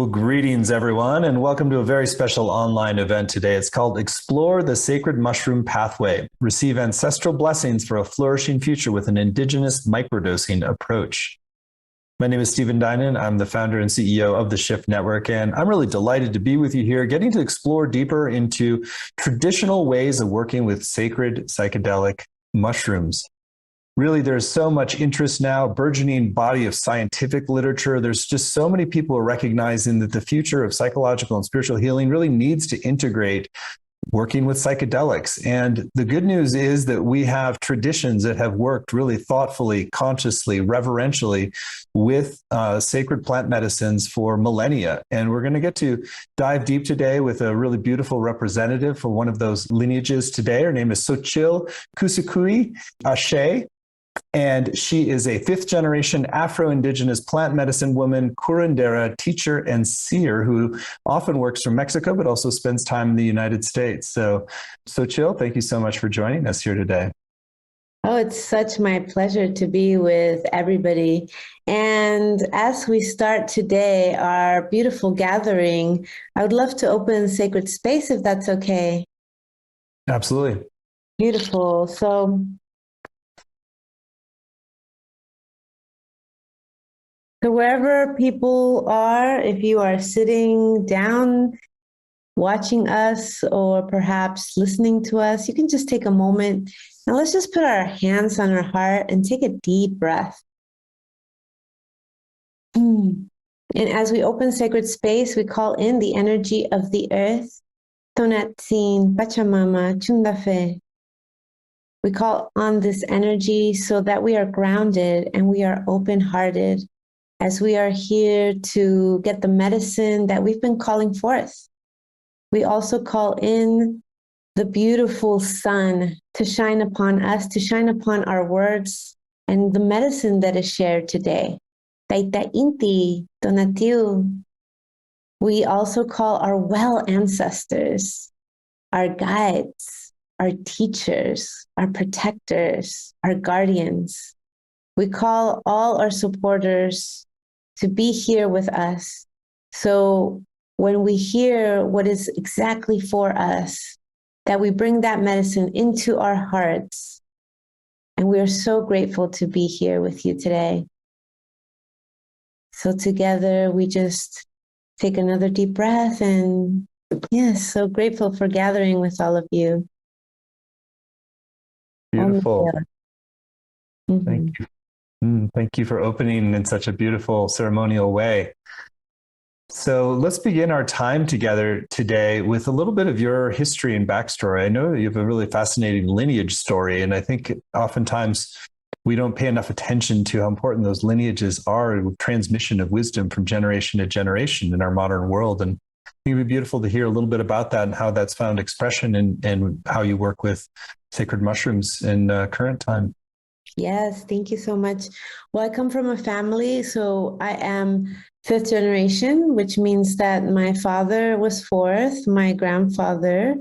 Well, greetings, everyone, and welcome to a very special online event today. It's called Explore the Sacred Mushroom Pathway. Receive ancestral blessings for a flourishing future with an Indigenous microdosing approach. My name is Stephen Dinan. I'm the founder and CEO of the Shift Network, and I'm really delighted to be with you here, getting to explore deeper into traditional ways of working with sacred psychedelic mushrooms. Really, there's so much interest now, burgeoning body of scientific literature. There's just so many people recognizing that the future of psychological and spiritual healing really needs to integrate working with psychedelics. And the good news is that we have traditions that have worked really thoughtfully, consciously, reverentially with sacred plant medicines for millennia. And we're going to get to dive deep today with a really beautiful representative for one of those lineages today. Her name is Xochitl Kusikuy Ashe. And she is a fifth generation Afro-Indigenous plant medicine woman, curandera, teacher, and seer who often works from Mexico, but also spends time in the United States. So Xochitl, thank you so much for joining us here today. Oh, it's such my pleasure to be with everybody. And as we start today, our beautiful gathering, I would love to open sacred space if that's okay. Absolutely. Beautiful. So wherever people are, if you are sitting down, watching us, or perhaps listening to us, you can just take a moment. Now let's just put our hands on our heart and take a deep breath. And as we open sacred space, we call in the energy of the earth. Tonatsin, Pachamama, Chundafe. We call on this energy so that we are grounded and we are open-hearted as we are here to get the medicine that we've been calling forth. We also call in the beautiful sun to shine upon us, to shine upon our words and the medicine that is shared today. Taita Inti, Donatiu. We also call our well ancestors, our guides, our teachers, our protectors, our guardians. We call all our supporters to be here with us. So when we hear what is exactly for us, that we bring that medicine into our hearts. And we are so grateful to be here with you today. So together we just take another deep breath, and yes, so grateful for gathering with all of you. Beautiful. Mm-hmm. Thank you. Thank you for opening in such a beautiful ceremonial way. So let's begin our time together today with a little bit of your history and backstory. I know you have a really fascinating lineage story, and I think oftentimes we don't pay enough attention to how important those lineages are in transmission of wisdom from generation to generation in our modern world. And I think it'd be beautiful to hear a little bit about that and how that's found expression and how you work with sacred mushrooms in current time. Yes, thank you so much. Well, I come from a family, so I am fifth generation, which means that my father was fourth, my grandfather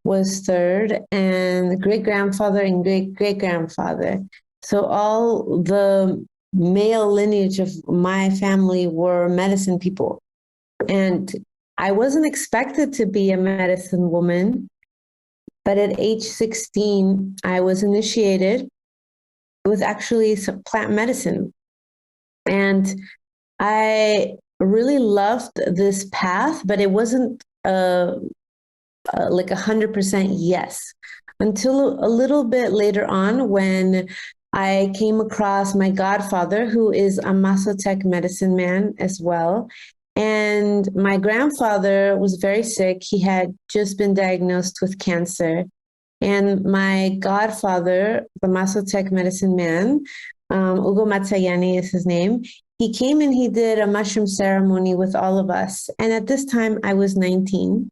was third, and great-grandfather and great-great-grandfather. So all the male lineage of my family were medicine people. And I wasn't expected to be a medicine woman, but at age 16, I was initiated. It was actually some plant medicine. And I really loved this path, but it wasn't like 100% yes, until a little bit later on when I came across my godfather, who is a Mazotec medicine man as well. And my grandfather was very sick. He had just been diagnosed with cancer. And my godfather, the Mazotec medicine man, Ugo Matsayani is his name, he came and he did a mushroom ceremony with all of us. And at this time, I was 19.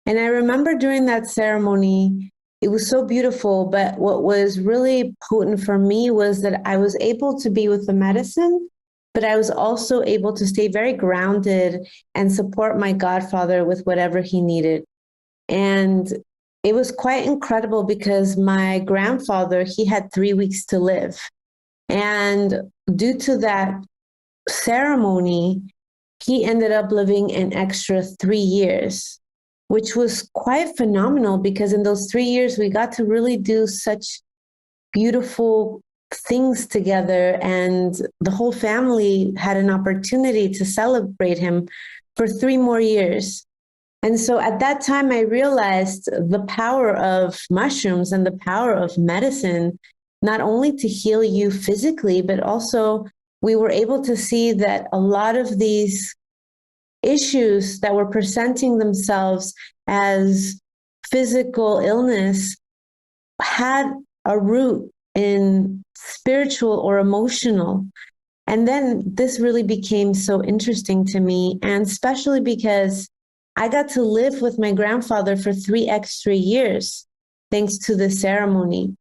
And I remember during that ceremony, it was so beautiful, but what was really potent for me was that I was able to be with the medicine, but I was also able to stay very grounded and support my godfather with whatever he needed. And it was quite incredible because my grandfather, he had 3 weeks to live. And due to that ceremony, he ended up living an extra 3 years, which was quite phenomenal because in those 3 years, we got to really do such beautiful things together. And the whole family had an opportunity to celebrate him for 3 more years. And so at that time, I realized the power of mushrooms and the power of medicine, not only to heal you physically, but also we were able to see that a lot of these issues that were presenting themselves as physical illness had a root in spiritual or emotional. And then this really became so interesting to me, and especially because I got to live with my grandfather for 3 extra years, thanks to the ceremony.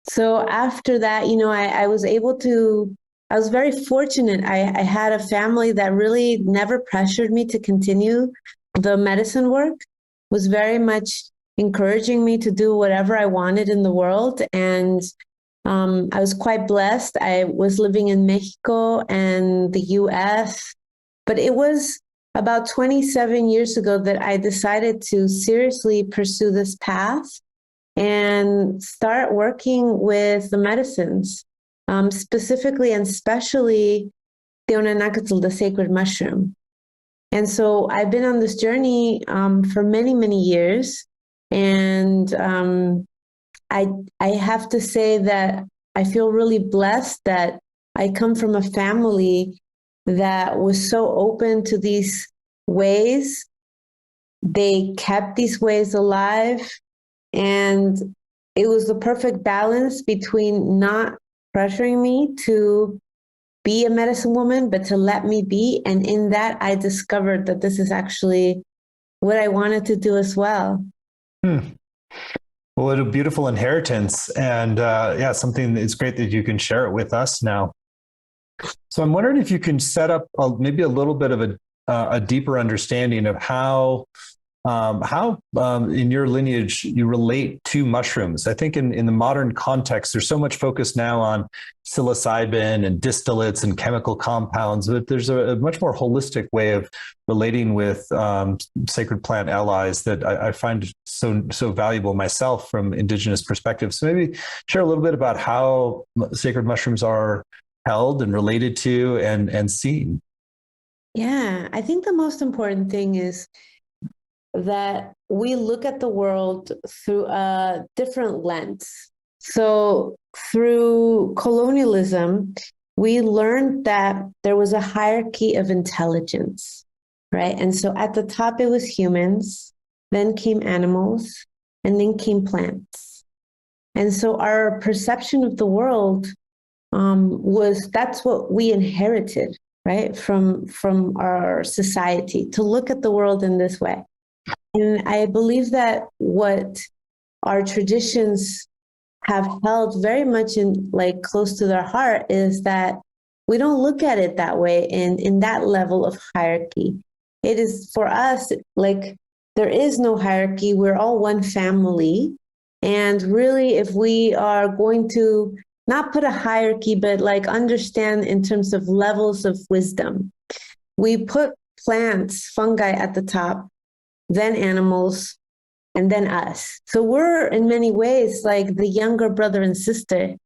So after that, I was able to, I was very fortunate. I had a family that really never pressured me to continue the medicine work, was very much encouraging me to do whatever I wanted in the world. And I was quite blessed. I was living in Mexico and the US, but it was about 27 years ago that I decided to seriously pursue this path and start working with the medicines, specifically and especially the Onanacatl, the sacred mushroom. And so I've been on this journey for many, many years. And I have to say that I feel really blessed that I come from a family that was so open to these ways. They kept these ways alive. And it was the perfect balance between not pressuring me to be a medicine woman, but to let me be. And in that, I discovered that this is actually what I wanted to do as well. Well, what a beautiful inheritance. And yeah, something that's great that you can share it with us now. So I'm wondering if you can set up maybe a little bit of a deeper understanding of how in your lineage you relate to mushrooms. I think in the modern context, there's so much focus now on psilocybin and distillates and chemical compounds, but there's a much more holistic way of relating with sacred plant allies that I find so valuable myself from Indigenous perspectives. So maybe share a little bit about how sacred mushrooms are held and related to and seen. Yeah, I think the most important thing is that we look at the world through a different lens. So through colonialism, we learned that there was a hierarchy of intelligence, right? And so at the top, it was humans, then came animals, and then came plants. And so our perception of the world that's what we inherited, right? From our society, to look at the world in this way. And I believe that what our traditions have held very much in close to their heart is that we don't look at it that way in that level of hierarchy. It is for us like there is no hierarchy. We're all one family. And really, if we are going to not put a hierarchy, but understand in terms of levels of wisdom, we put plants, fungi at the top, then animals, and then us. So we're in many ways like the younger brother and sister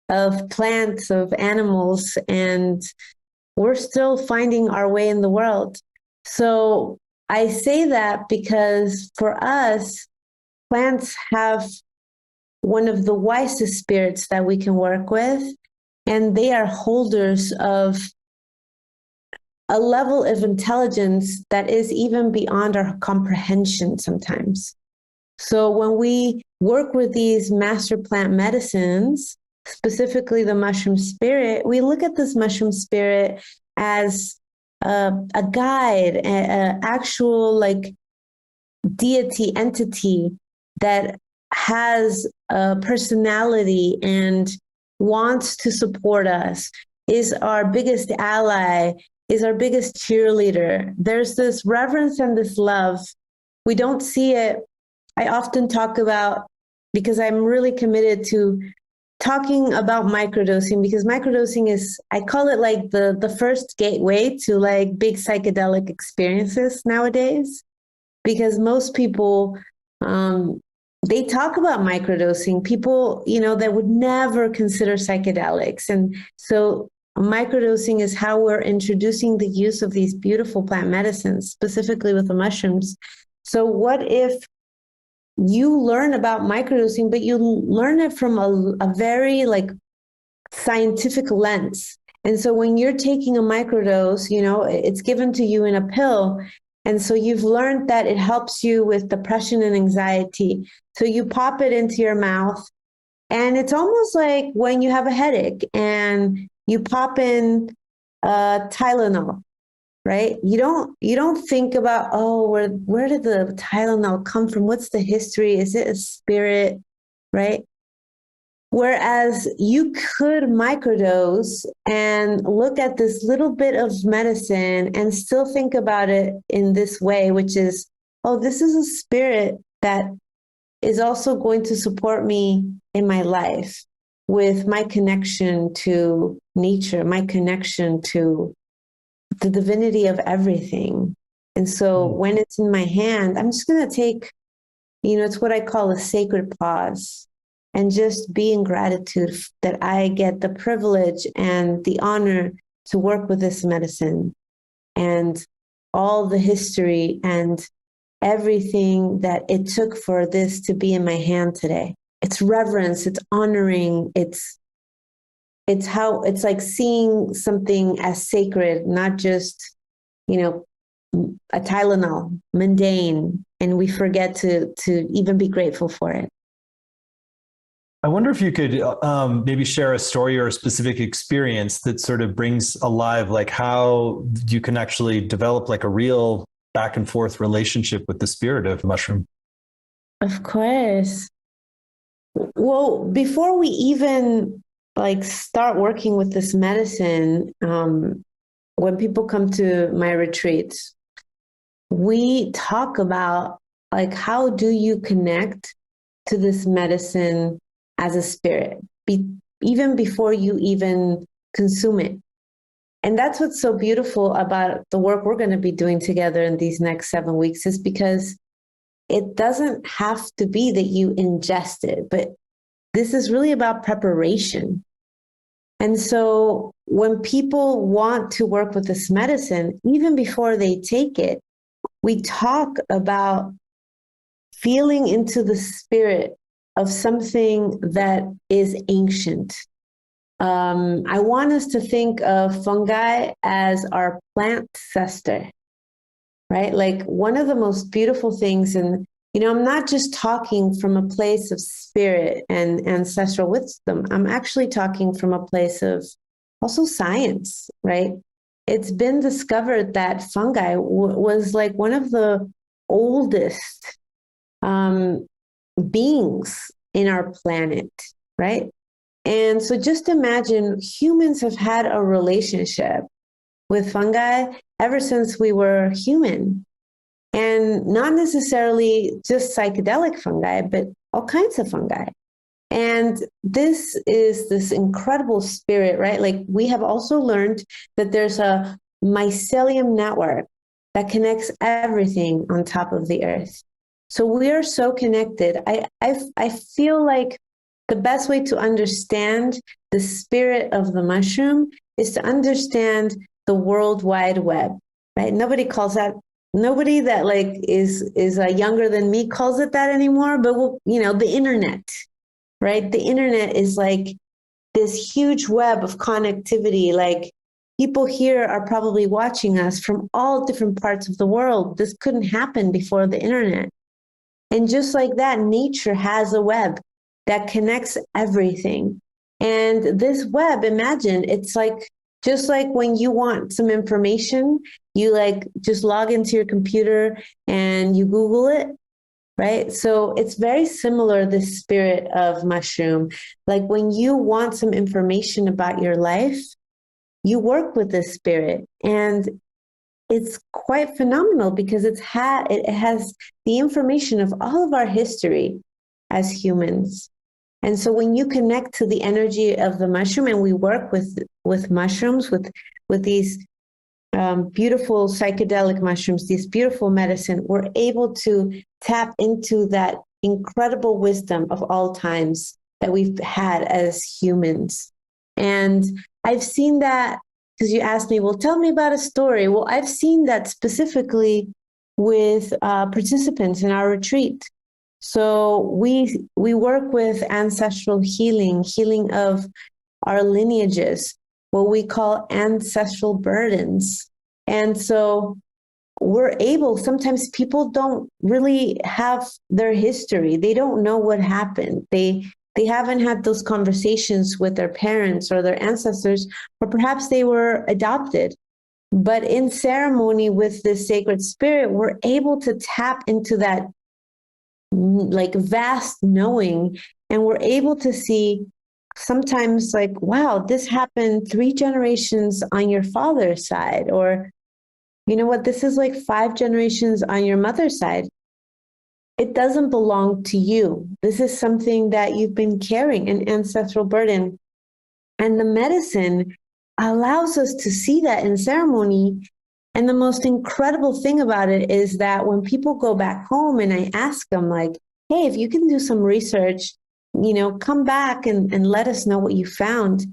of plants, of animals, and we're still finding our way in the world. So I say that because for us, plants have one of the wisest spirits that we can work with, and they are holders of a level of intelligence that is even beyond our comprehension sometimes. So when we work with these master plant medicines, specifically the mushroom spirit, we look at this mushroom spirit as a guide, an actual deity entity that has a personality and wants to support us, is our biggest ally, is our biggest cheerleader. There's this reverence and this love. We don't see it. I often talk about, because I'm really committed to talking about microdosing, because microdosing is, I call it like the first gateway to like big psychedelic experiences nowadays, because most people, they talk about microdosing, people, that would never consider psychedelics. And so microdosing is how we're introducing the use of these beautiful plant medicines, specifically with the mushrooms. So what if you learn about microdosing, but you learn it from a very like scientific lens? And so when you're taking a microdose, it's given to you in a pill. And so you've learned that it helps you with depression and anxiety. So you pop it into your mouth, and it's almost like when you have a headache and you pop in Tylenol, right? You don't think about, oh, where did the Tylenol come from? What's the history? Is it a spirit, right? Whereas you could microdose and look at this little bit of medicine and still think about it in this way, which is, oh, this is a spirit that is also going to support me in my life with my connection to nature, my connection to the divinity of everything. And so when it's in my hand, I'm just going to take, it's what I call a sacred pause, and just be in gratitude that I get the privilege and the honor to work with this medicine, and all the history and everything that it took for this to be in my hand today. It's reverence, it's honoring, it's like seeing something as sacred, not just, a Tylenol, mundane, and we forget to even be grateful for it. I wonder if you could maybe share a story or a specific experience that sort of brings alive, like how you can actually develop like a real back and forth relationship with the spirit of mushroom. Of course. Well, before we even like start working with this medicine, when people come to my retreats, we talk about like, how do you connect to this medicine as a spirit, even before you even consume it? And that's what's so beautiful about the work we're going to be doing together in these next 7 weeks, is because it doesn't have to be that you ingest it, but this is really about preparation. And so when people want to work with this medicine, even before they take it, we talk about feeling into the spirit of something that is ancient. I want us to think of fungi as our plant ancestor, right? Like one of the most beautiful things, and I'm not just talking from a place of spirit and ancestral wisdom. I'm actually talking from a place of also science, right? It's been discovered that fungi was like one of the oldest beings in our planet, right? And so just imagine humans have had a relationship with fungi ever since we were human. And not necessarily just psychedelic fungi, but all kinds of fungi. And this is this incredible spirit, right? Like we have also learned that there's a mycelium network that connects everything on top of the earth. So we are so connected. I feel like the best way to understand the spirit of the mushroom is to understand the World Wide Web, right? Nobody that like is younger than me calls it that anymore, but the internet, right? The internet is like this huge web of connectivity. Like people here are probably watching us from all different parts of the world. This couldn't happen before the internet. And just like that, nature has a web that connects everything. And this web, imagine, it's like, just like when you want some information, you like just log into your computer and you Google it, right? So it's very similar, this spirit of mushroom. Like when you want some information about your life, you work with this spirit, and it's quite phenomenal because it has the information of all of our history as humans. And so when you connect to the energy of the mushroom, and we work with mushrooms, with these beautiful psychedelic mushrooms, these beautiful medicine, we're able to tap into that incredible wisdom of all times that we've had as humans. And I've seen that, because you asked me, well, tell me about a story. Well, I've seen that specifically with participants in our retreat. So we work with ancestral healing of our lineages, what we call ancestral burdens. And so we're able, sometimes people don't really have their history. They don't know what happened. They haven't had those conversations with their parents or their ancestors, or perhaps they were adopted. But in ceremony with the sacred spirit, we're able to tap into that like vast knowing, and we're able to see sometimes like, wow, this happened 3 generations on your father's side, or you know what, this is like 5 generations on your mother's side. It doesn't belong to you. This is something that you've been carrying, an ancestral burden. And the medicine allows us to see that in ceremony. And the most incredible thing about it is that when people go back home and I ask them, like, hey, if you can do some research, you know, come back and let us know what you found.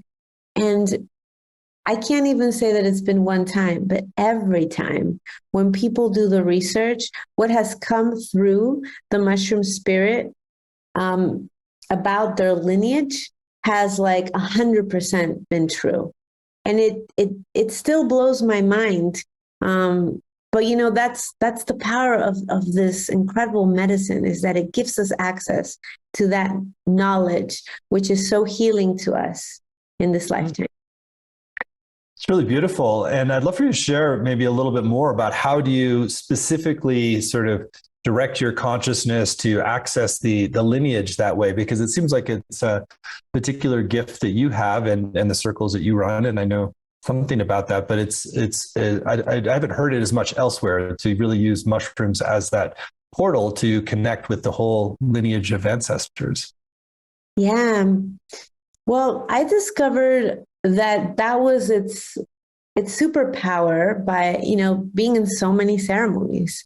And I can't even say that it's been one time, but every time when people do the research, what has come through the mushroom spirit about their lineage has like 100% been true. And it still blows my mind. But you know, that's the power of this incredible medicine, is that it gives us access to that knowledge, which is so healing to us in this lifetime. It's really beautiful. And I'd love for you to share maybe a little bit more about how do you specifically sort of direct your consciousness to access the lineage that way, because it seems like it's a particular gift that you have and the circles that you run. And I know something about that, but I haven't heard it as much elsewhere, to really use mushrooms as that portal to connect with the whole lineage of ancestors. Yeah. Well, I discovered that was its superpower by, you know, being in so many ceremonies.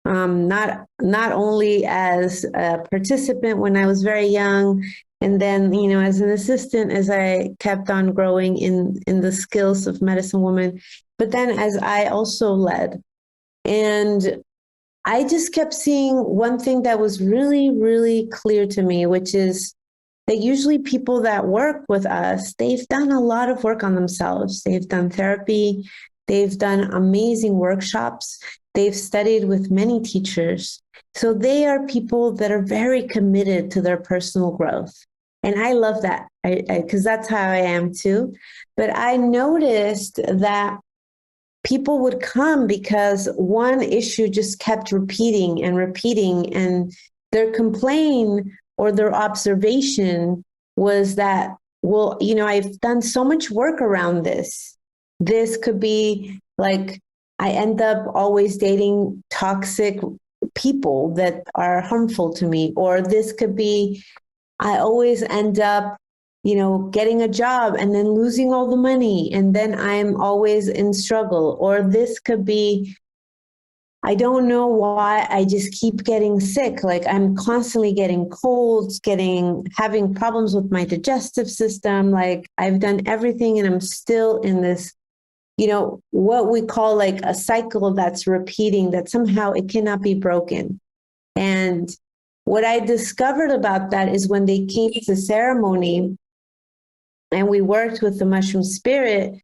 Not only as a participant when I was very young, and then, you know, as an assistant, as I kept on growing in the skills of medicine woman, but then as I also led. And I just kept seeing one thing that was really, really clear to me, which is that usually people that work with us, they've done a lot of work on themselves. They've done therapy, they've done amazing workshops, they've studied with many teachers. So they are people that are very committed to their personal growth. And I love that, because that's how I am too. But I noticed that people would come because one issue just kept repeating and repeating, and their complaint or their observation was that, well, you know, I've done so much work around this. This could be like, I end up always dating toxic people that are harmful to me. Or this could be, I always end up, you know, getting a job and then losing all the money, and then I'm always in struggle. Or this could be, I don't know why I just keep getting sick. Like I'm constantly getting colds, having problems with my digestive system. Like I've done everything and I'm still in this, you know, what we call like a cycle that's repeating, that somehow it cannot be broken. And what I discovered about that is when they came to ceremony and we worked with the mushroom spirit,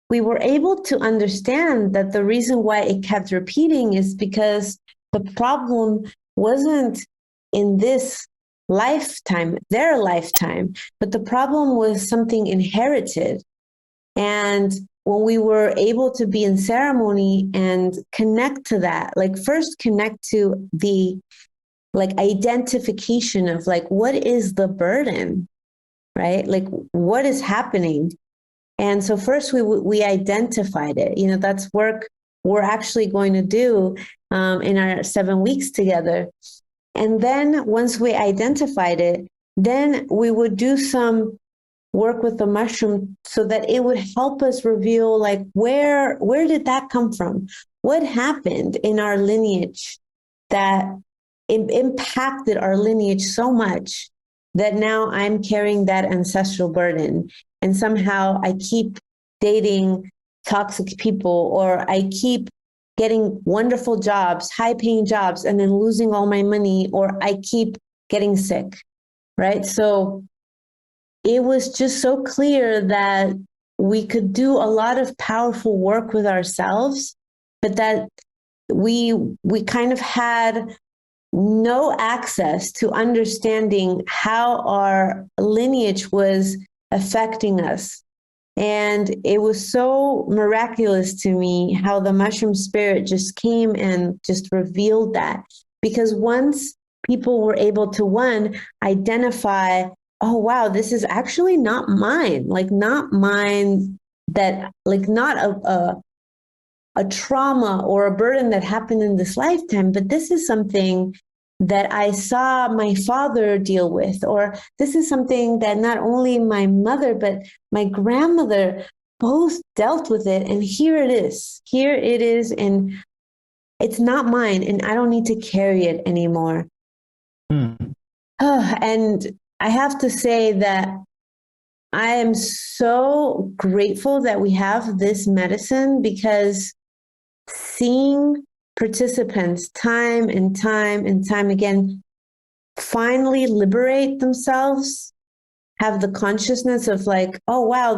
we were able to understand that the reason why it kept repeating is because the problem wasn't in this lifetime, their lifetime, but the problem was something inherited. And when we were able to be in ceremony and connect to that, like first connect to the like identification of like, what is the burden, right? Like what is happening? And so first we identified it. You know, that's work we're actually going to do in our 7 weeks together. And then once we identified it, Then we would do some work with the mushroom so that it would help us reveal, like, where did that come from? What happened in our lineage that impacted our lineage so much that now I'm carrying that ancestral burden, and somehow I keep dating toxic people, or I keep getting wonderful jobs, high paying jobs, and then losing all my money, or I keep getting sick, right? So it was just so clear that we could do a lot of powerful work with ourselves, but that we kind of had no access to understanding how our lineage was affecting us. And it was so miraculous to me how the mushroom spirit just came and just revealed that. Because once people were able to, one, identify, oh, wow, this is actually not mine, like not mine, that like not a trauma or a burden that happened in this lifetime, but this is something that I saw my father deal with, or this is something that not only my mother, but my grandmother both dealt with it. And here it is. Here it is. And it's not mine. And I don't need to carry it anymore. And I have to say that I am so grateful that we have this medicine, because seeing participants time and time and time again finally liberate themselves, have the consciousness of like, oh, wow,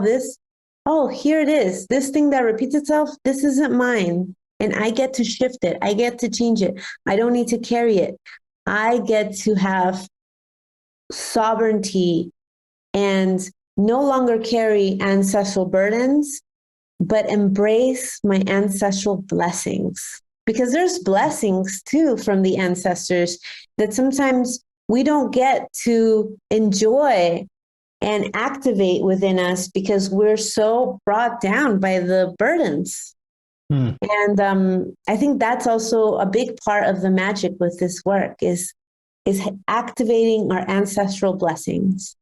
here it is. This thing that repeats itself, this isn't mine. And I get to shift it. I get to change it. I don't need to carry it. I get to have sovereignty and no longer carry ancestral burdens, but embrace my ancestral blessings. Because there's blessings too from the ancestors that sometimes we don't get to enjoy and activate within us because we're so brought down by the burdens. And I think that's also a big part of the magic with this work is activating our ancestral blessings.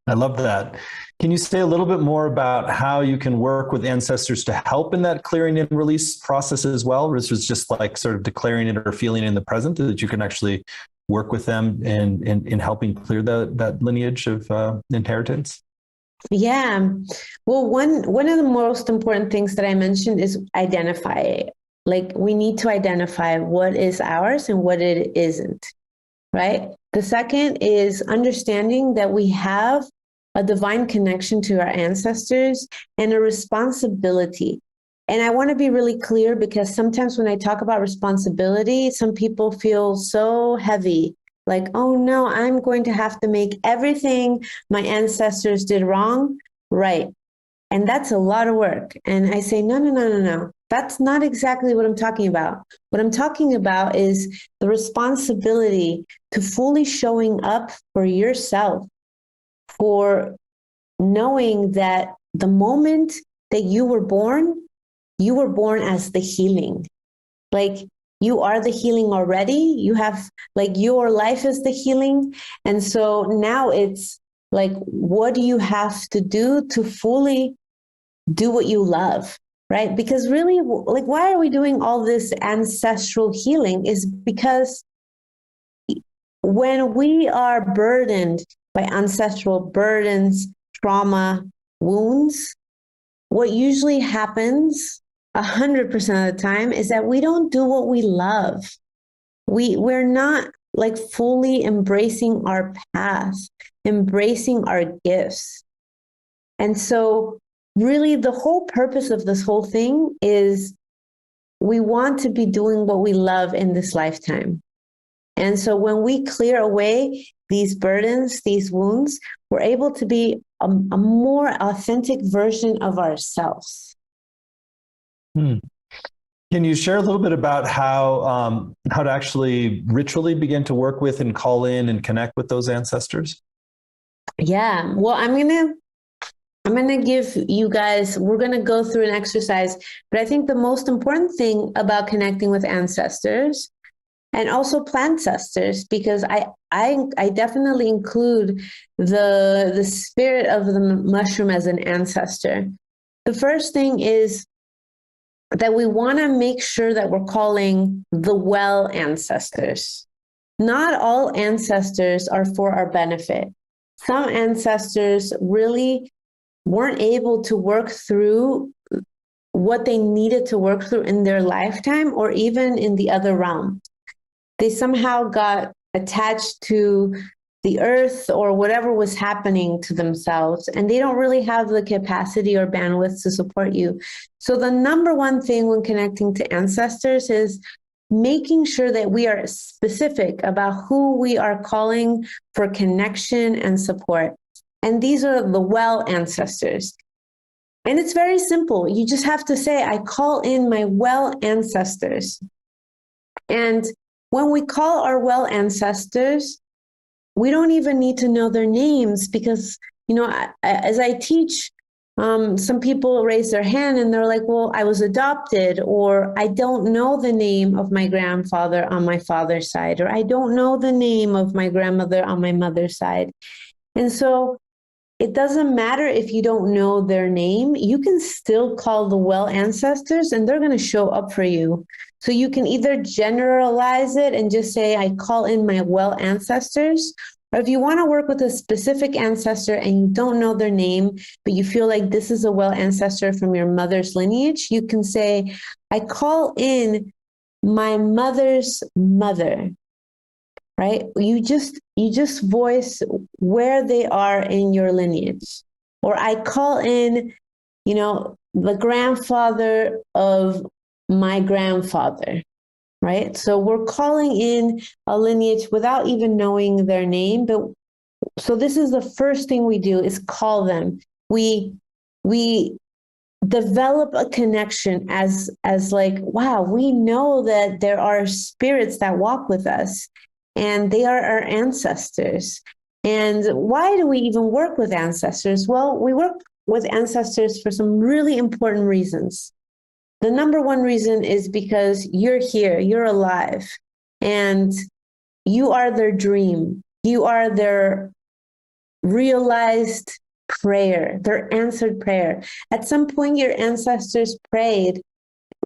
I love that. Can you say a little bit more about how you can work with ancestors to help in that clearing and release process as well? Or is it just like sort of declaring it or feeling in the present, that you can actually work with them in helping clear that lineage of inheritance? Yeah. Well, one of the most important things that I mentioned is identify. Like, we need to identify what is ours and what it isn't, right? The second is understanding that we have a divine connection to our ancestors and a responsibility. And I want to be really clear, because sometimes when I talk about responsibility, some people feel so heavy, like, oh no, I'm going to have to make everything my ancestors did wrong right. And that's a lot of work. And I say, no. That's not exactly what I'm talking about. What I'm talking about is the responsibility to fully showing up for yourself, for knowing that the moment that you were born as the healing. Like, you are the healing already. You have, like, your life is the healing. And so now it's like, what do you have to do to fully do what you love? Right? Because really, like, why are we doing all this ancestral healing? Is because when we are burdened by ancestral burdens, trauma, wounds, what usually happens 100% of the time is that we don't do what we love. We're not like fully embracing our path, embracing our gifts. And so really the whole purpose of this whole thing is we want to be doing what we love in this lifetime. And so when we clear away these burdens, these wounds, we're able to be a more authentic version of ourselves. Can you share a little bit about how to actually ritually begin to work with and call in and connect with those ancestors? Yeah, well, I'm gonna give you guys, we're gonna go through an exercise, but I think the most important thing about connecting with ancestors and also plant ancestors, because I definitely include the spirit of the mushroom as an ancestor. The first thing is that we want to make sure that we're calling the well ancestors. Not all ancestors are for our benefit. Some ancestors really weren't able to work through what they needed to work through in their lifetime or even in the other realm. They somehow got attached to the earth or whatever was happening to themselves, and they don't really have the capacity or bandwidth to support you. So the number one thing when connecting to ancestors is making sure that we are specific about who we are calling for connection and support. And these are the well ancestors. And it's very simple. You just have to say, I call in my well ancestors. And when we call our well ancestors, we don't even need to know their names, because, you know, as I teach, some people raise their hand and they're like, well, I was adopted, or I don't know the name of my grandfather on my father's side, or I don't know the name of my grandmother on my mother's side. And so it doesn't matter if you don't know their name, you can still call the well ancestors and they're going to show up for you. So you can either generalize it and just say, I call in my well ancestors. Or if you want to work with a specific ancestor and you don't know their name, but you feel like this is a well ancestor from your mother's lineage, you can say, I call in my mother's mother. Right? You just voice where they are in your lineage. Or I call in, you know, the grandfather of my grandfather, right? So we're calling in a lineage without even knowing their name. But so this is the first thing we do, is call them. We develop a connection as like, wow, we know that there are spirits that walk with us, and they are our ancestors. And why do we even work with ancestors? Well, we work with ancestors for some really important reasons. The number one reason is because you're here, you're alive, and you are their dream. You are their realized prayer, their answered prayer. At some point, your ancestors prayed,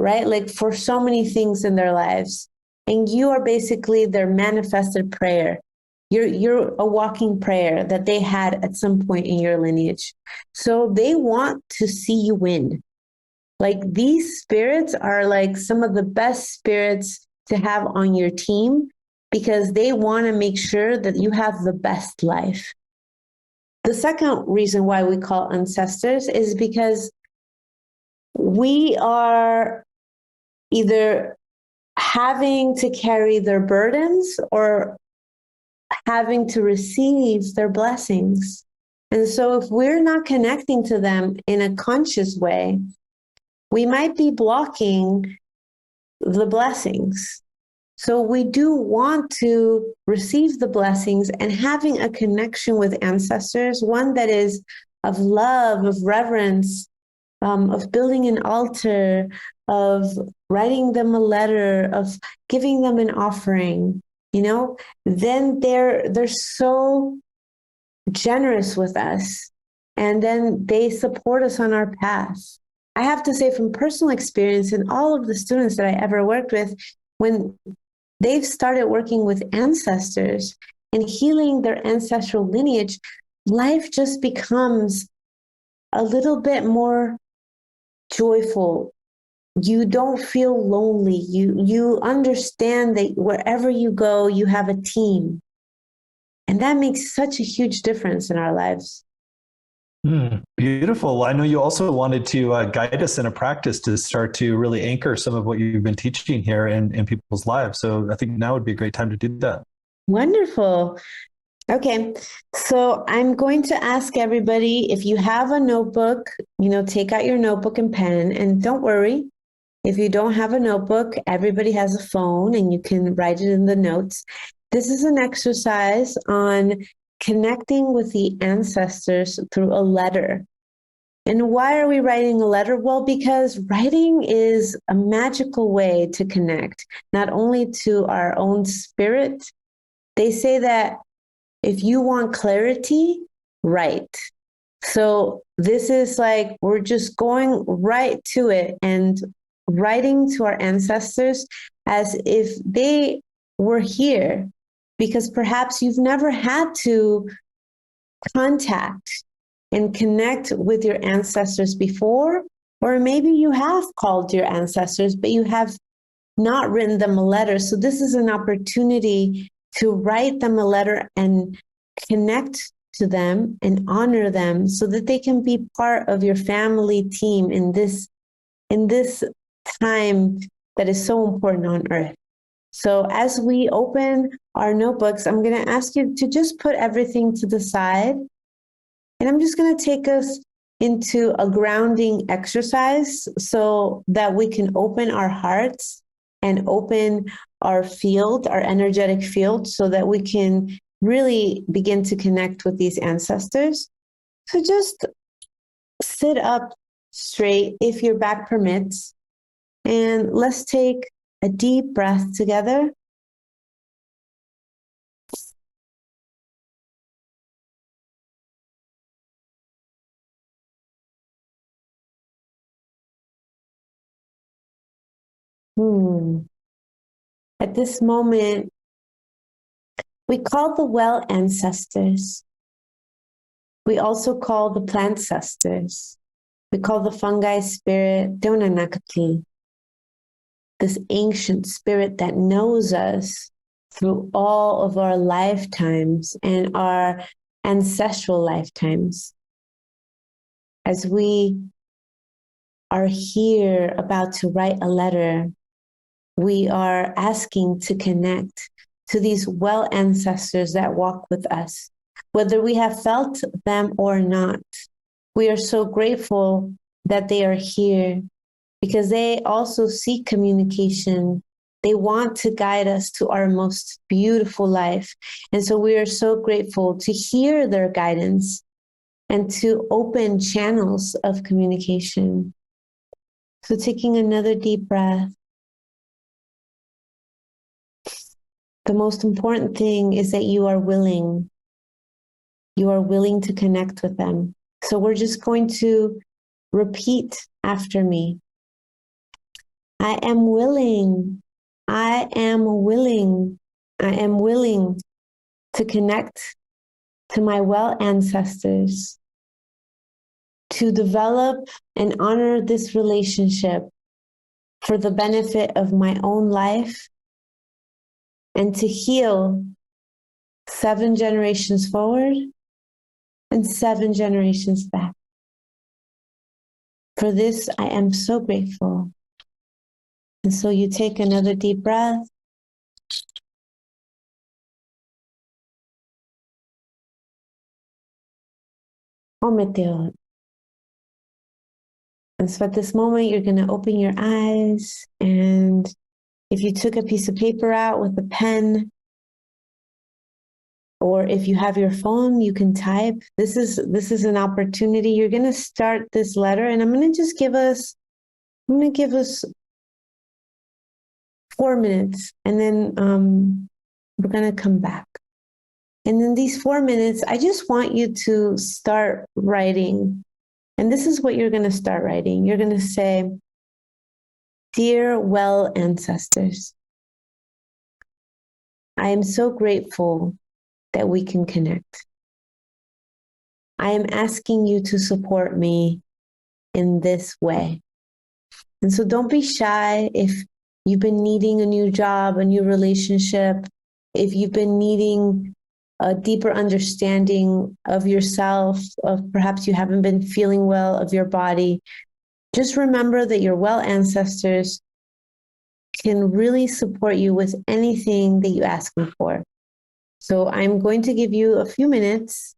right? Like for so many things in their lives. And you are basically their manifested prayer. You're a walking prayer that they had at some point in your lineage. So they want to see you win. Like, these spirits are like some of the best spirits to have on your team, because they want to make sure that you have the best life. The second reason why we call ancestors is because we are either having to carry their burdens or having to receive their blessings. And so if we're not connecting to them in a conscious way, we might be blocking the blessings. So we do want to receive the blessings, and having a connection with ancestors, one that is of love, of reverence, of building an altar, of writing them a letter, of giving them an offering, you know, then they're so generous with us, and then they support us on our path. I have to say, from personal experience, and all of the students that I ever worked with, when they've started working with ancestors and healing their ancestral lineage, life just becomes a little bit more joyful. You don't feel lonely. You understand that wherever you go, you have a team. And that makes such a huge difference in our lives. Beautiful. I know you also wanted to guide us in a practice to start to really anchor some of what you've been teaching here in people's lives. So I think now would be a great time to do that. Wonderful. Okay, so I'm going to ask everybody, if you have a notebook, you know, take out your notebook and pen, and don't worry. If you don't have a notebook, everybody has a phone and you can write it in the notes. This is an exercise on connecting with the ancestors through a letter. And why are we writing a letter? Well, because writing is a magical way to connect, not only to our own spirit. They say that if you want clarity, write. So this is like, we're just going right to it and writing to our ancestors as if they were here, because perhaps you've never had to contact and connect with your ancestors before, or maybe you have called your ancestors, but you have not written them a letter. So this is an opportunity to write them a letter and connect to them and honor them so that they can be part of your family team in this time that is so important on earth. So as we open our notebooks, I'm going to ask you to just put everything to the side. And I'm just going to take us into a grounding exercise so that we can open our hearts and open our field, our energetic field, so that we can really begin to connect with these ancestors. So just sit up straight if your back permits, and let's take a deep breath together. At this moment, we call the well ancestors. We also call the plant ancestors. We call the fungi spirit Donanakati, this ancient spirit that knows us through all of our lifetimes and our ancestral lifetimes. As we are here about to write a letter, we are asking to connect to these well ancestors that walk with us, whether we have felt them or not. We are so grateful that they are here because they also seek communication. They want to guide us to our most beautiful life. And so we are so grateful to hear their guidance and to open channels of communication. So taking another deep breath. The most important thing is that you are willing. You are willing to connect with them. So we're just going to repeat after me. I am willing. I am willing. I am willing to connect to my well ancestors, to develop and honor this relationship for the benefit of my own life and to heal 7 generations forward and 7 generations back. For this, I am so grateful. And so you take another deep breath. Ometeo. And so at this moment, you're going to open your eyes. And if you took a piece of paper out with a pen, or if you have your phone, you can type. This is an opportunity. You're going to start this letter, and I'm going to give us 4 minutes, and then we're going to come back. And in these 4 minutes, I just want you to start writing. And this is what you're going to start writing. You're going to say, "Dear well ancestors, I am so grateful that we can connect. I am asking you to support me in this way." And so don't be shy if you've been needing a new job, a new relationship, if you've been needing a deeper understanding of yourself, of perhaps you haven't been feeling well of your body. Just remember that your well ancestors can really support you with anything that you ask them for. So I'm going to give you a few minutes,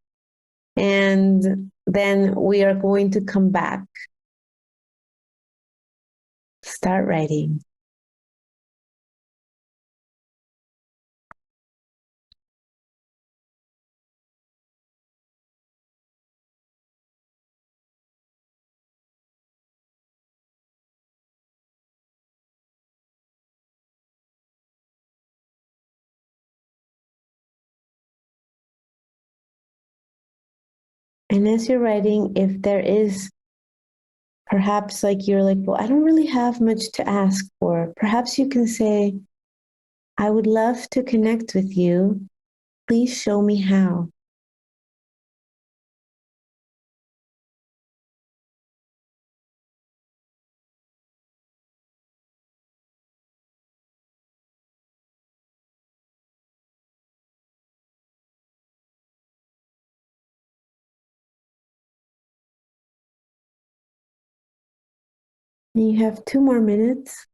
and then we are going to come back. Start writing. And as you're writing, if there is perhaps like you're like, well, I don't really have much to ask for, perhaps you can say, I would love to connect with you. Please show me how. And you have 2 more minutes.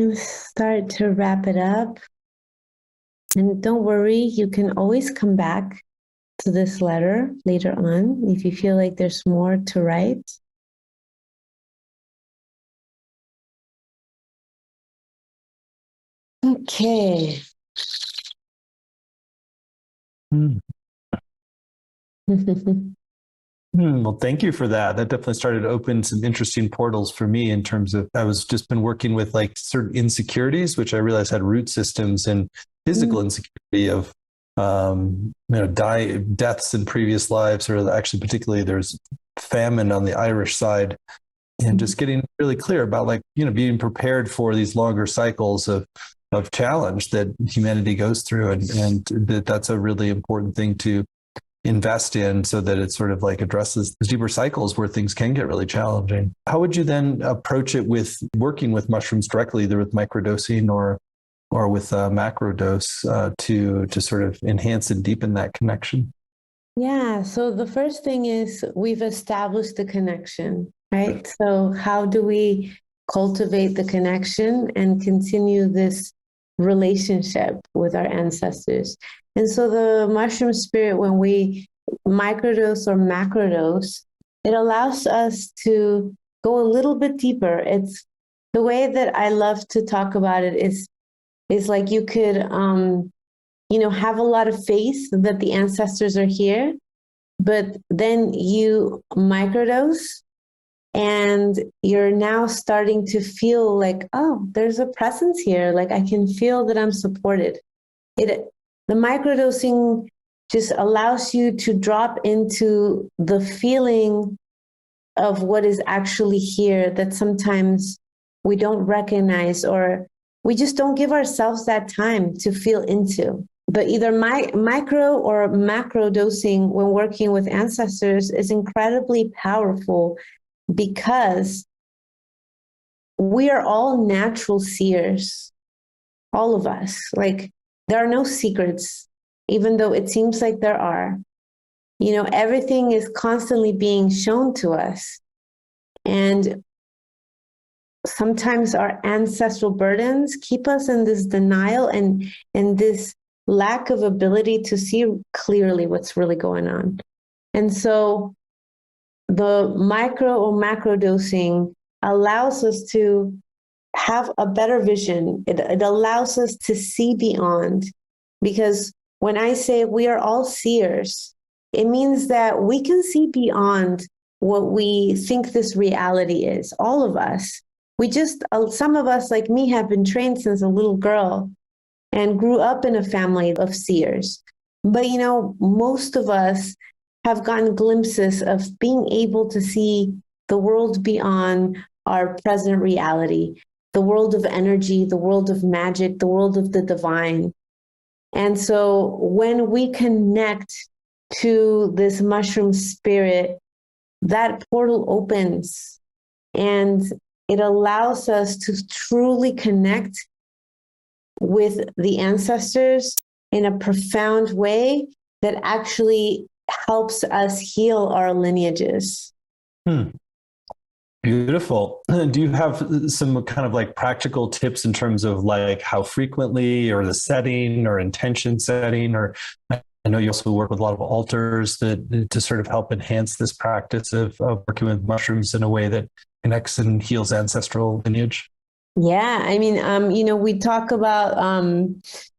And start to wrap it up. And don't worry, you can always come back to this letter later on if you feel like there's more to write. Okay. Well, thank you for that. That definitely started to open some interesting portals for me in terms of I was just been working with like certain insecurities, which I realized had root systems and physical insecurity of deaths in previous lives, or actually particularly there's famine on the Irish side, and just getting really clear about like being prepared for these longer cycles of challenge that humanity goes through, and that's a really important thing to invest in so that it sort of like addresses the deeper cycles where things can get really challenging. How would you then approach it with working with mushrooms directly, either with microdosing or with macrodose to sort of enhance and deepen that connection? Yeah, so the first thing is we've established the connection, right? So how do we cultivate the connection and continue this relationship with our ancestors? And so the mushroom spirit, when we microdose or macrodose, it allows us to go a little bit deeper. It's the way that I love to talk about it is like you could have a lot of faith that the ancestors are here, but then you microdose and you're now starting to feel like, oh, there's a presence here. Like I can feel that I'm supported. The microdosing just allows you to drop into the feeling of what is actually here that sometimes we don't recognize, or we just don't give ourselves that time to feel into. But either micro or macro dosing when working with ancestors is incredibly powerful because we are all natural seers, all of us. Like there are no secrets, even though it seems like there are. Everything is constantly being shown to us. And sometimes our ancestral burdens keep us in this denial and this lack of ability to see clearly what's really going on. And so the micro or macro dosing allows us to have a better vision. It allows us to see beyond, because when I say we are all seers, it means that we can see beyond what we think this reality is, all of us. Some of us, like me, have been trained since a little girl and grew up in a family of seers. But, most of us have gotten glimpses of being able to see the world beyond our present reality, the world of energy, the world of magic, the world of the divine. And so when we connect to this mushroom spirit, that portal opens and it allows us to truly connect with the ancestors in a profound way that actually helps us heal our lineages. Beautiful. Do you have some kind of like practical tips in terms of like how frequently or the setting or intention setting? Or I know you also work with a lot of altars that to sort of help enhance this practice of working with mushrooms in a way that connects and heals ancestral lineage. Yeah, I mean, we talk about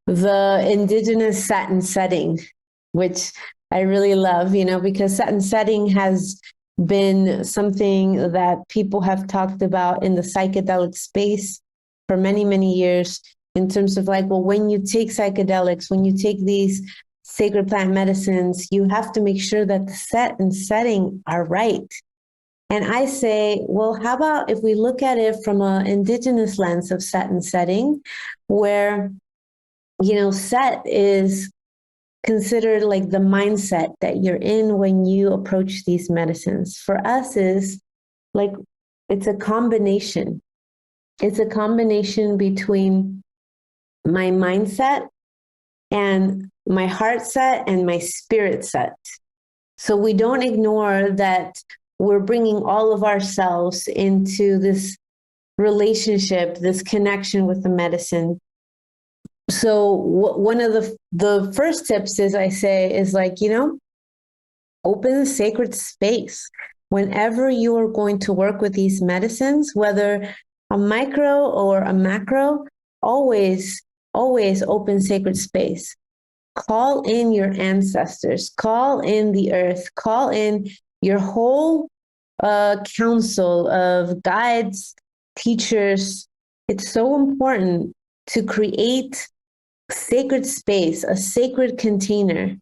the indigenous satin setting, which I really love, because satin setting has been something that people have talked about in the psychedelic space for many, many years, in terms of like, well, when you take psychedelics, when you take these sacred plant medicines, you have to make sure that the set and setting are right. And I say, well, how about if we look at it from an indigenous lens of set and setting, where, set is considered like the mindset that you're in when you approach these medicines. For us is like, it's a combination. It's a combination between my mindset and my heart set and my spirit set. So we don't ignore that we're bringing all of ourselves into this relationship, this connection with the medicine. So one of the first tips is I say is like, open a sacred space. Whenever you are going to work with these medicines, whether a micro or a macro, always, always open sacred space. Call in your ancestors, call in the earth, call in your whole council of guides, teachers. It's so important to create sacred space, a sacred container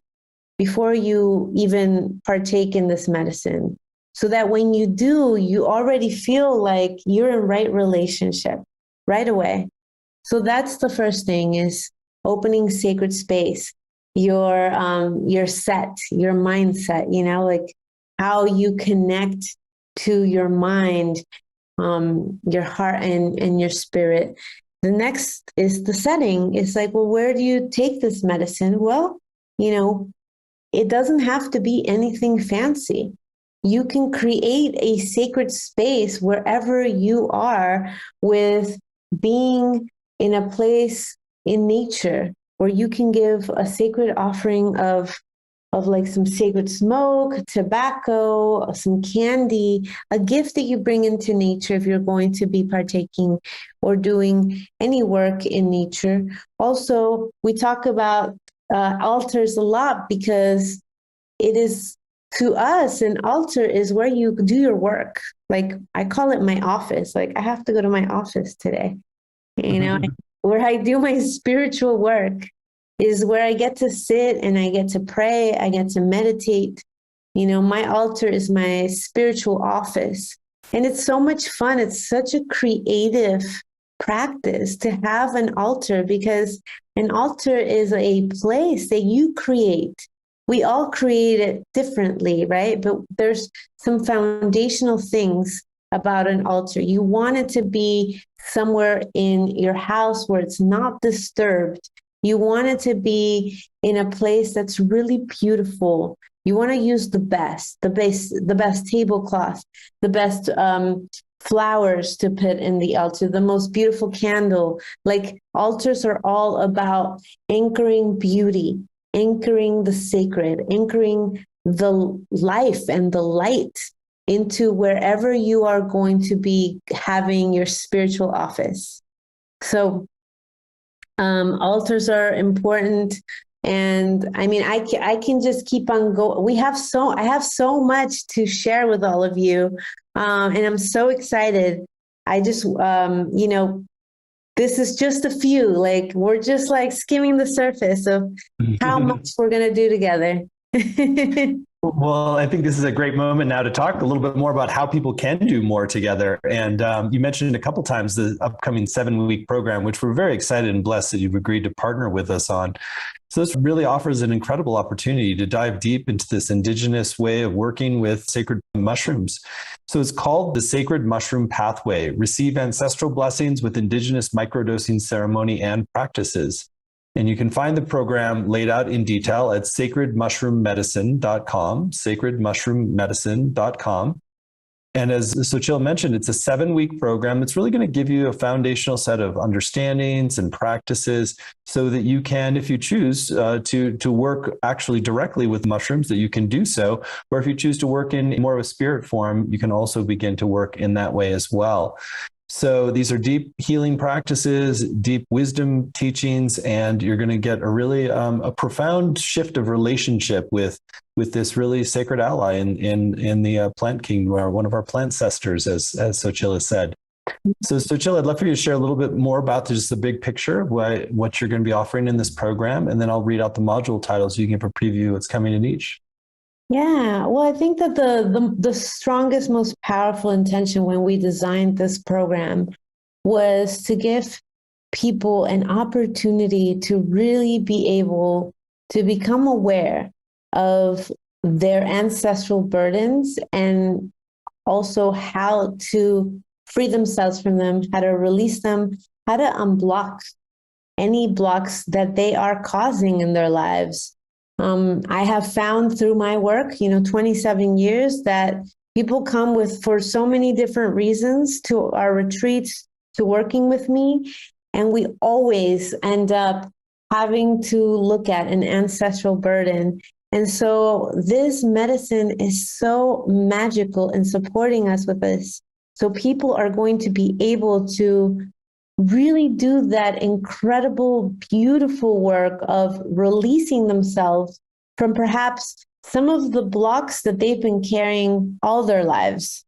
before you even partake in this medicine. So that when you do, you already feel like you're in right relationship right away. So that's the first thing, is opening sacred space, your set, your mindset, like how you connect to your mind, your heart and your spirit. The next is the setting. It's like, well, where do you take this medicine? Well, it doesn't have to be anything fancy. You can create a sacred space wherever you are, with being in a place in nature where you can give a sacred offering of like some sacred smoke, tobacco, some candy, a gift that you bring into nature if you're going to be partaking or doing any work in nature. Also, we talk about altars a lot, because it is, to us, an altar is where you do your work. Like, I call it my office. Like, I have to go to my office today, where I do my spiritual work is where I get to sit and I get to pray, I get to meditate. My altar is my spiritual office. And it's so much fun. It's such a creative practice to have an altar, because an altar is a place that you create. We all create it differently, right? But there's some foundational things about an altar. You want it to be somewhere in your house where it's not disturbed. You want it to be in a place that's really beautiful. You want to use the best tablecloth, the best flowers to put in the altar, the most beautiful candle. Like, altars are all about anchoring beauty, anchoring the sacred, anchoring the life and the light into wherever you are going to be having your spiritual office. So altars are important. And I mean, I can just keep on going. I have so much to share with all of you. And I'm so excited. I just, this is just a few, like, we're just like skimming the surface of how much we're going to do together. Well, I think this is a great moment now to talk a little bit more about how people can do more together. And you mentioned a couple times the upcoming 7-week program, which we're very excited and blessed that you've agreed to partner with us on. So this really offers an incredible opportunity to dive deep into this indigenous way of working with sacred mushrooms. So it's called the Sacred Mushroom Pathway: Receive Ancestral Blessings with Indigenous Microdosing Ceremony and Practices. And you can find the program laid out in detail at sacredmushroommedicine.com, sacredmushroommedicine.com. And as Xochitl mentioned, it's a 7-week program. It's really going to give you a foundational set of understandings and practices so that you can, if you choose to work actually directly with mushrooms, that you can do so. Or if you choose to work in more of a spirit form, you can also begin to work in that way as well. So these are deep healing practices, deep wisdom teachings, and you're going to get a really a profound shift of relationship with this really sacred ally in the plant kingdom, or one of our plant ancestors, as Xochitl has said. So Xochitl, I'd love for you to share a little bit more about just the big picture, what you're going to be offering in this program, and then I'll read out the module titles so you can give a preview of what's coming in each. Yeah, well, I think that the strongest, most powerful intention when we designed this program was to give people an opportunity to really be able to become aware of their ancestral burdens, and also how to free themselves from them, how to release them, how to unblock any blocks that they are causing in their lives. I have found through my work, 27 years, that people come for so many different reasons to our retreats, to working with me. And we always end up having to look at an ancestral burden. And so this medicine is so magical in supporting us with this. So people are going to be able to really do that incredible, beautiful work of releasing themselves from perhaps some of the blocks that they've been carrying all their lives,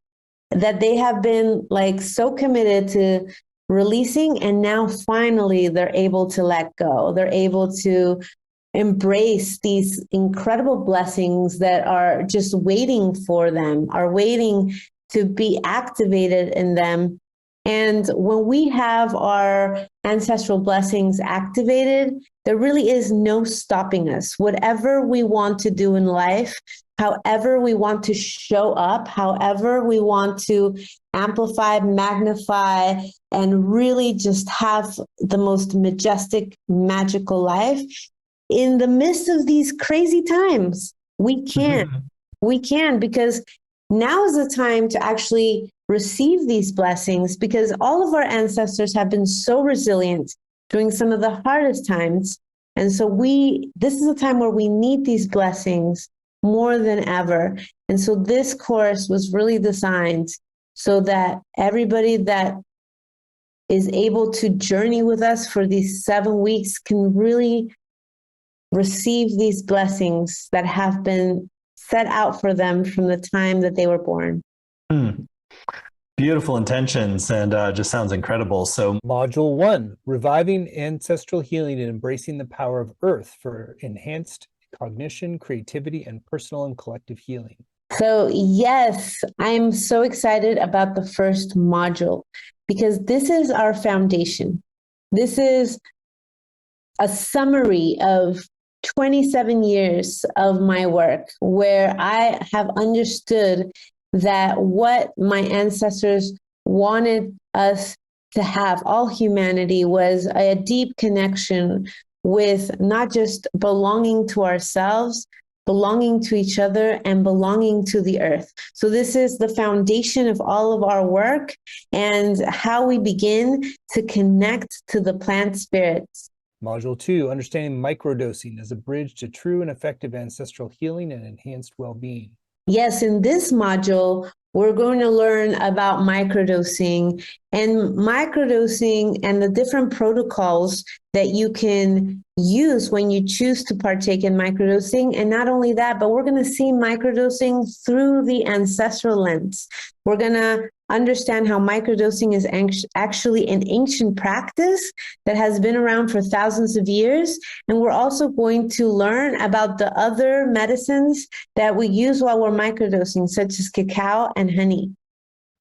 that they have been like so committed to releasing, and now finally they're able to let go. They're able to embrace these incredible blessings that are just waiting for them, are waiting to be activated in them. And when we have our ancestral blessings activated, there really is no stopping us. Whatever we want to do in life, however we want to show up, however we want to amplify, magnify, and really just have the most majestic, magical life, in the midst of these crazy times, we can. We can, because now is the time to actually receive these blessings, because all of our ancestors have been so resilient during some of the hardest times. And so this is a time where we need these blessings more than ever. And so this course was really designed so that everybody that is able to journey with us for these 7 weeks can really receive these blessings that have been set out for them from the time that they were born. Beautiful intentions, and just sounds incredible. So Module 1, Reviving Ancestral Healing and Embracing the Power of Earth for Enhanced Cognition, Creativity, and Personal and Collective Healing. So yes, I'm so excited about the first module, because this is our foundation. This is a summary of 27 years of my work, where I have understood that what my ancestors wanted us to have, all humanity, was a deep connection with not just belonging to ourselves, belonging to each other, and belonging to the earth. So this is the foundation of all of our work, and how we begin to connect to the plant spirits. Module 2, Understanding Microdosing as a Bridge to True and Effective Ancestral Healing and Enhanced Well-Being. Yes, in this module, we're going to learn about microdosing and the different protocols that you can use when you choose to partake in microdosing. And not only that, but we're going to see microdosing through the ancestral lens. We're going to understand how microdosing is actually an ancient practice that has been around for thousands of years. And we're also going to learn about the other medicines that we use while we're microdosing, such as cacao and honey.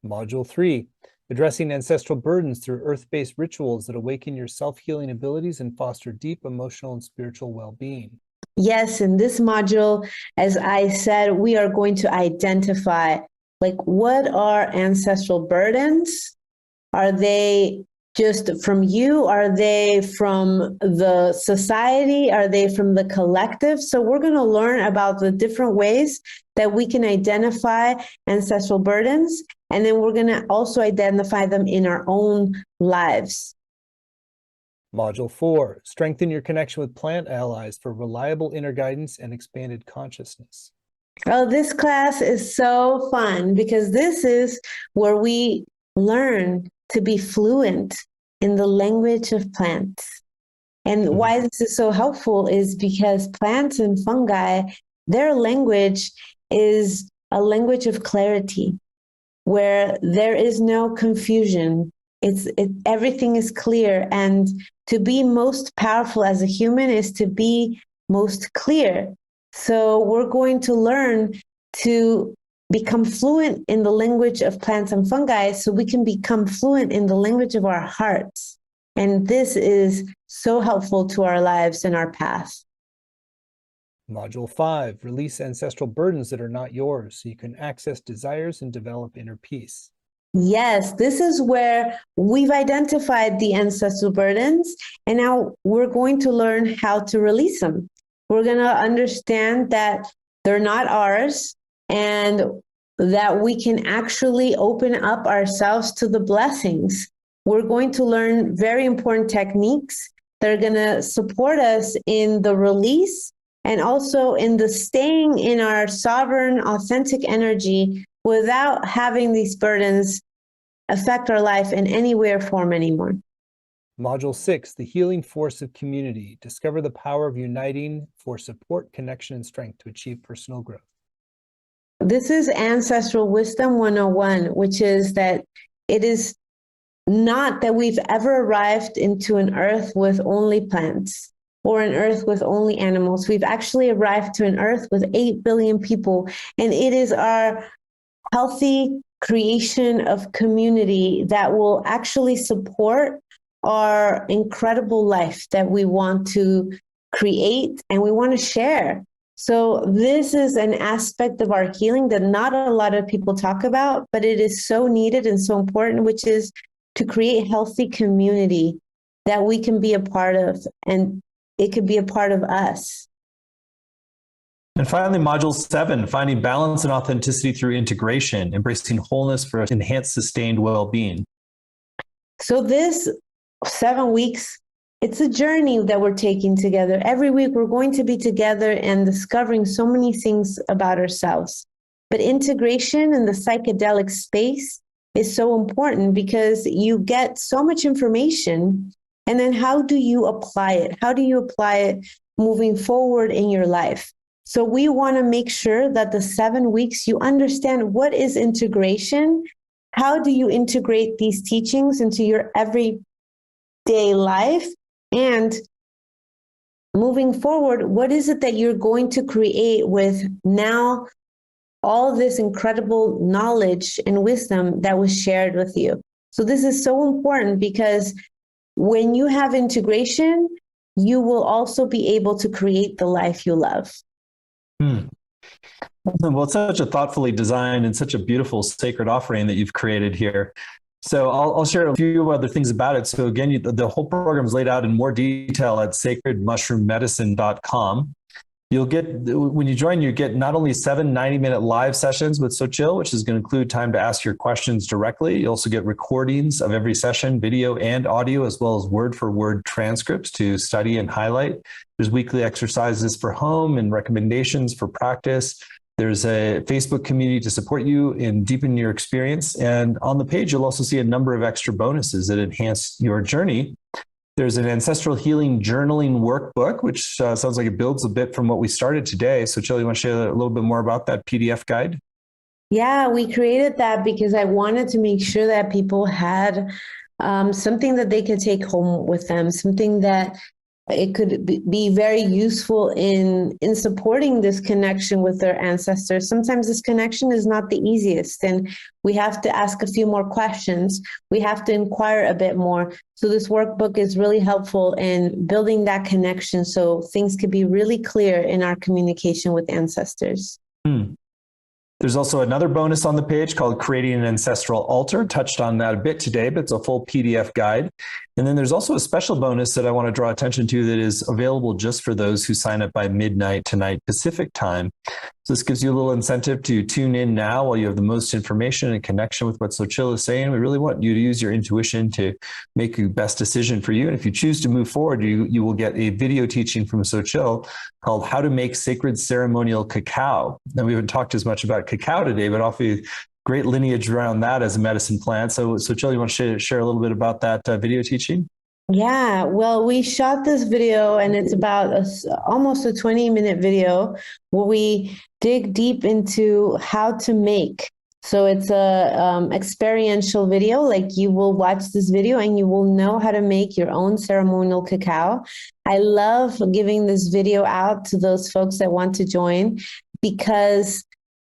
Module 3, addressing ancestral burdens through earth-based rituals that awaken your self-healing abilities and foster deep emotional and spiritual well-being. Yes, in this module, as I said, we are going to identify, like, what are ancestral burdens? Are they just from you? Are they from the society? Are they from the collective? So we're going to learn about the different ways that we can identify ancestral burdens, and then we're going to also identify them in our own lives. Module 4, strengthen your connection with plant allies for reliable inner guidance and expanded consciousness. Oh, this class is so fun because this is where we learn to be fluent in the language of plants. And why this is so helpful is because plants and fungi, their language is a language of clarity, where there is no confusion. Everything is clear. And to be most powerful as a human is to be most clear. So we're going to learn to become fluent in the language of plants and fungi so we can become fluent in the language of our hearts. And this is so helpful to our lives and our path. Module 5, release ancestral burdens that are not yours so you can access desires and develop inner peace. Yes, this is where we've identified the ancestral burdens, and now we're going to learn how to release them. We're going to understand that they're not ours and that we can actually open up ourselves to the blessings. We're going to learn very important techniques that are going to support us in the release and also in the staying in our sovereign, authentic energy without having these burdens affect our life in any way or form anymore. Module 6, the healing force of community. Discover the power of uniting for support, connection, and strength to achieve personal growth. This is Ancestral Wisdom 101, which is that it is not that we've ever arrived into an earth with only plants or an earth with only animals. We've actually arrived to an earth with 8 billion people, and it is our healthy creation of community that will actually support our incredible life that we want to create and we want to share. So this is an aspect of our healing that not a lot of people talk about, but it is so needed and so important, which is to create healthy community that we can be a part of, and it could be a part of us. And finally, module 7, finding balance and authenticity through integration, embracing wholeness for enhanced sustained well-being. So this 7 weeks, it's a journey that we're taking together. Every week we're going to be together and discovering so many things about ourselves. But integration in the psychedelic space is so important because you get so much information, and then how do you apply it? How do you apply it moving forward in your life? So we want to make sure that the 7 weeks you understand what is integration. How do you integrate these teachings into your everyday life? And moving forward, what is it that you're going to create with now all this incredible knowledge and wisdom that was shared with you? So this is so important because when you have integration, you will also be able to create the life you love. Well, it's such a thoughtfully designed and such a beautiful sacred offering that you've created here. So I'll share a few other things about it. So again, the whole program is laid out in more detail at sacredmushroommedicine.com. You'll get, when you join, you get not only 7 90-minute live sessions with Xochitl, which is going to include time to ask your questions directly. You also get recordings of every session, video and audio, as well as word-for-word transcripts to study and highlight. There's weekly exercises for home and recommendations for practice. There's a Facebook community to support you in deepening your experience. And on the page, you'll also see a number of extra bonuses that enhance your journey. There's an ancestral healing journaling workbook, which sounds like it builds a bit from what we started today. So, Xochitl, you want to share a little bit more about that PDF guide? Yeah, we created that because I wanted to make sure that people had something that they could take home with them, something that it could be very useful in supporting this connection with their ancestors. Sometimes this connection is not the easiest, and we have to ask a few more questions. We have to inquire a bit more. So this workbook is really helpful in building that connection so things could be really clear in our communication with ancestors. There's also another bonus on the page called Creating an Ancestral Altar. Touched on that a bit today, but it's a full PDF guide. And then there's also a special bonus that I want to draw attention to that is available just for those who sign up by midnight tonight Pacific time. So this gives you a little incentive to tune in now while you have the most information and connection with what Xochitl is saying. We really want you to use your intuition to make the best decision for you. And if you choose to move forward, you will get a video teaching from Xochitl called How to Make Sacred Ceremonial Cacao. Now, we haven't talked as much about cacao today, but obviously great lineage around that as a medicine plant. So Xochitl, you want to share a little bit about that video teaching? Yeah, well, we shot this video and it's about almost a 20-minute video where we dig deep into how to make. So it's a experiential video, like you will watch this video and you will know how to make your own ceremonial cacao. I love giving this video out to those folks that want to join because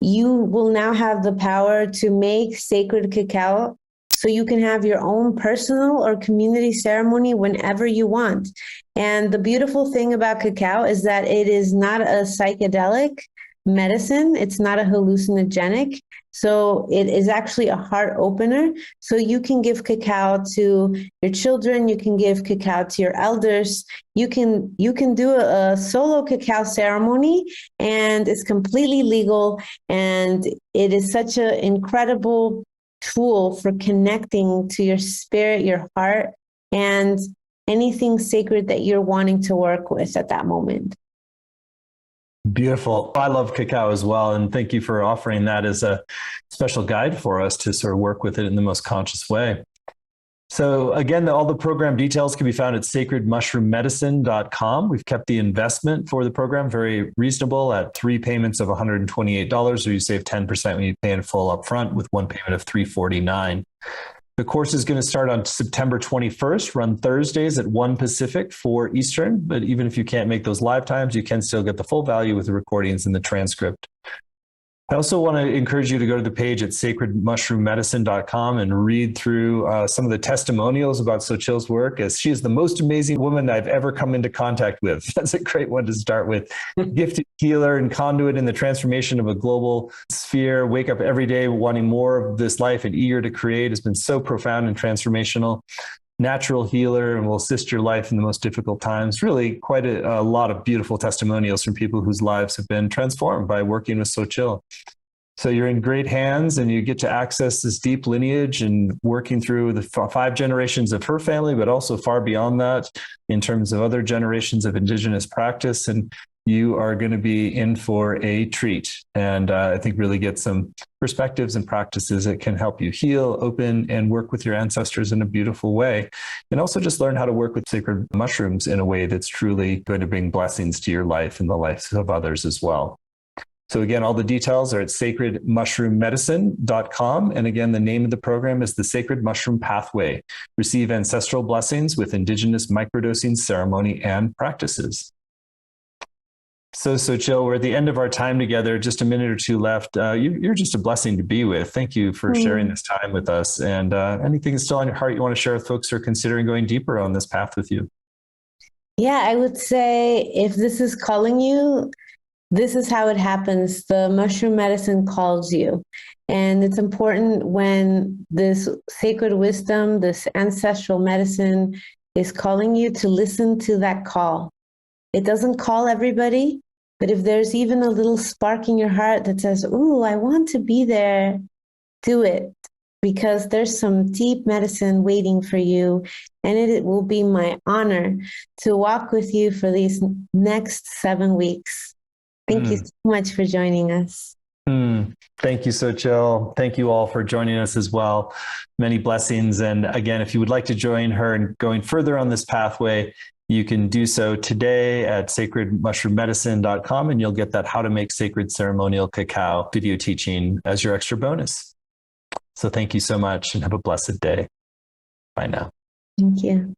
you will now have the power to make sacred cacao so you can have your own personal or community ceremony whenever you want. And the beautiful thing about cacao is that it is not a psychedelic medicine. It's not a hallucinogenic. So it is actually a heart opener. So you can give cacao to your children. You can give cacao to your elders. You can do a solo cacao ceremony, and it's completely legal. And it is such an incredible tool for connecting to your spirit, your heart, and anything sacred that you're wanting to work with at that moment. Beautiful. I love cacao as well. And thank you for offering that as a special guide for us to sort of work with it in the most conscious way. So again, all the program details can be found at sacredmushroommedicine.com. We've kept the investment for the program very reasonable at 3 payments of $128, or you save 10% when you pay in full upfront with 1 payment of $349. The course is going to start on September 21st, run Thursdays at 1 Pacific, 4 Eastern. But even if you can't make those live times, you can still get the full value with the recordings and the transcript. I also want to encourage you to go to the page at sacredmushroommedicine.com and read through some of the testimonials about Xochitl's work, as she is the most amazing woman I've ever come into contact with. That's a great one to start with. Gifted healer and conduit in the transformation of a global sphere. Wake up every day wanting more of this life and eager to create has been so profound and transformational. Natural healer and will assist your life in the most difficult times. Really quite a lot of beautiful testimonials from people whose lives have been transformed by working with Xochitl. So you're in great hands and you get to access this deep lineage and working through the 5 generations of her family, but also far beyond that in terms of other generations of Indigenous practice. And you are going to be in for a treat. And I think really get some perspectives and practices that can help you heal, open, and work with your ancestors in a beautiful way. And also just learn how to work with sacred mushrooms in a way that's truly going to bring blessings to your life and the lives of others as well. So again, all the details are at sacredmushroommedicine.com. And again, the name of the program is the Sacred Mushroom Pathway. Receive ancestral blessings with Indigenous microdosing ceremony and practices. So Xochitl, we're at the end of our time together, just a minute or two left. You're just a blessing to be with. Thank you for sharing this time with us. And anything that's still on your heart you want to share with folks who are considering going deeper on this path with you? Yeah, I would say if this is calling you, this is how it happens. The mushroom medicine calls you. And it's important when this sacred wisdom, this ancestral medicine is calling you to listen to that call. It doesn't call everybody, but if there's even a little spark in your heart that says, ooh, I want to be there, do it, because there's some deep medicine waiting for you. And it will be my honor to walk with you for these next 7 weeks. Thank you so much for joining us. Thank you, Xochitl. Thank you all for joining us as well. Many blessings. And again, if you would like to join her and going further on this pathway, You can do so today at sacredmushroommedicine.com, and you'll get that How to Make Sacred Ceremonial Cacao video teaching as your extra bonus. So thank you so much and have a blessed day. Bye now. Thank you.